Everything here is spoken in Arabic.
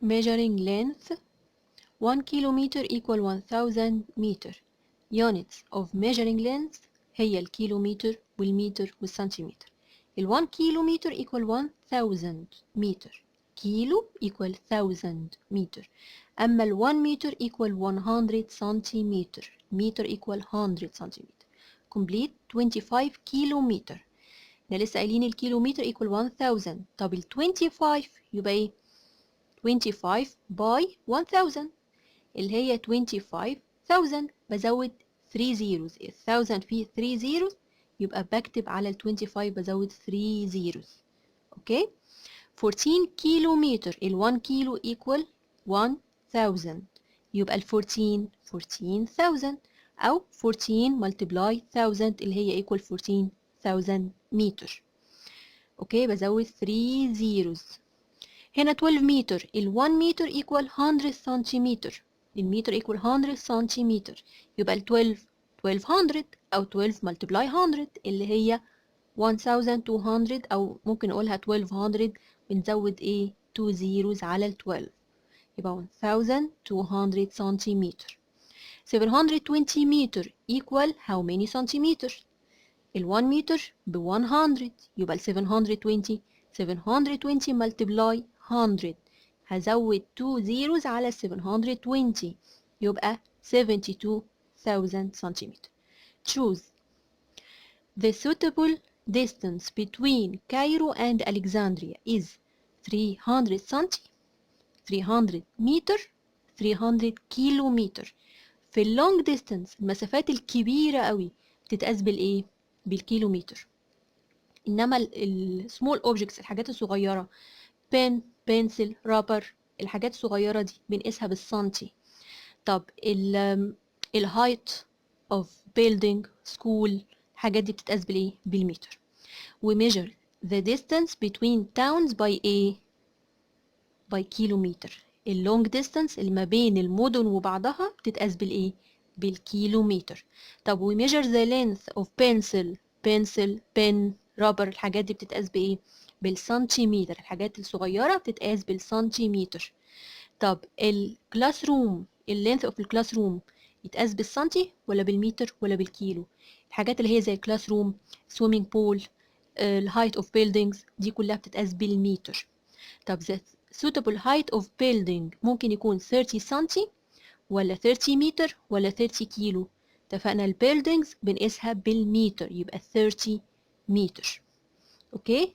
measuring length 1 kilometer equal 1000 meter. units of measuring length هي الكيلومتر والمتر والسنتيمتر. 1 كيلومتر equal 1000 meter. كيلو equal 1000 meter. أما 1 meter equal 100 centimeter. meter equal 100 centimeter. complete 25 kilometer. احنا لسه قايلين الكيلومتر equal 1000. طب 25 يبقى ايه؟ 25 by 1000 اللي هي 25000. بزود 3 zeros. 1000 فيه 3 zeros يبقى بكتب على 25 بزود 3 zeros. اوكي. 14 كيلومتر. 1 كيلو equal 1000 يبقى 14,000 أو 14 multiply 1000 اللي هي equal 14,000 متر. اوكي بزود 3 zeros. هنا 12 متر. 1 متر equal 100 سنتيمتر. المتر equal 100 سنتيمتر يبقى 1200 أو 12 multiply 100 اللي هي 1200 أو ممكن نقولها 1200 بنزود ايه 2 zeros على 12 يبقى 1200 سنتيمتر. 720 متر equal how many centimeters؟ 1 متر ب 100 يبقى 720 multiply 100 هزود 2 zeros على 720 يبقى 72,000 centimeters. Choose the suitable distance between Cairo and Alexandria is 300 centi 300 متر 300 كيلومتر. في اللونج ديستانس المسافات الكبيرة قوي بتتقاس بالايه؟ بالكيلومتر. انما السمول اوبجكتس الحاجات الصغيرة بن بنسل رابر الحاجات الصغيرة دي بنقيسها بالسنتي. طب الهايت اوف بيلدينج سكول الحاجات دي بتتقاس بالايه؟ بالمتر. we measure the distance between towns by a by كيلومتر. اللونج ديستانس اللي ما بين المدن وبعضها بتتقاس بالايه؟ بالكيلومتر. طب we measure the length of pencil pen rubber الحاجات دي بتتقاس بايه؟ بالسنتيمتر. الحاجات الصغيرة بتتقاس بالسنتيمتر. طب الكلاس روم اللينث اوف الكلاس روم يتقاس بالسنتي ولا بالمتر ولا بالكيلو؟ الحاجات اللي هي زي الكلاس روم سويمينج بول الهايت اوف بيلدينجز دي كلها بتتقاس بالمتر. طب the suitable height of building ممكن يكون 30 سنتي ولا 30 متر ولا 30 كيلو. اتفقنا البيلدينجز بنقيسها بالمتر يبقى 30 متر. اوكي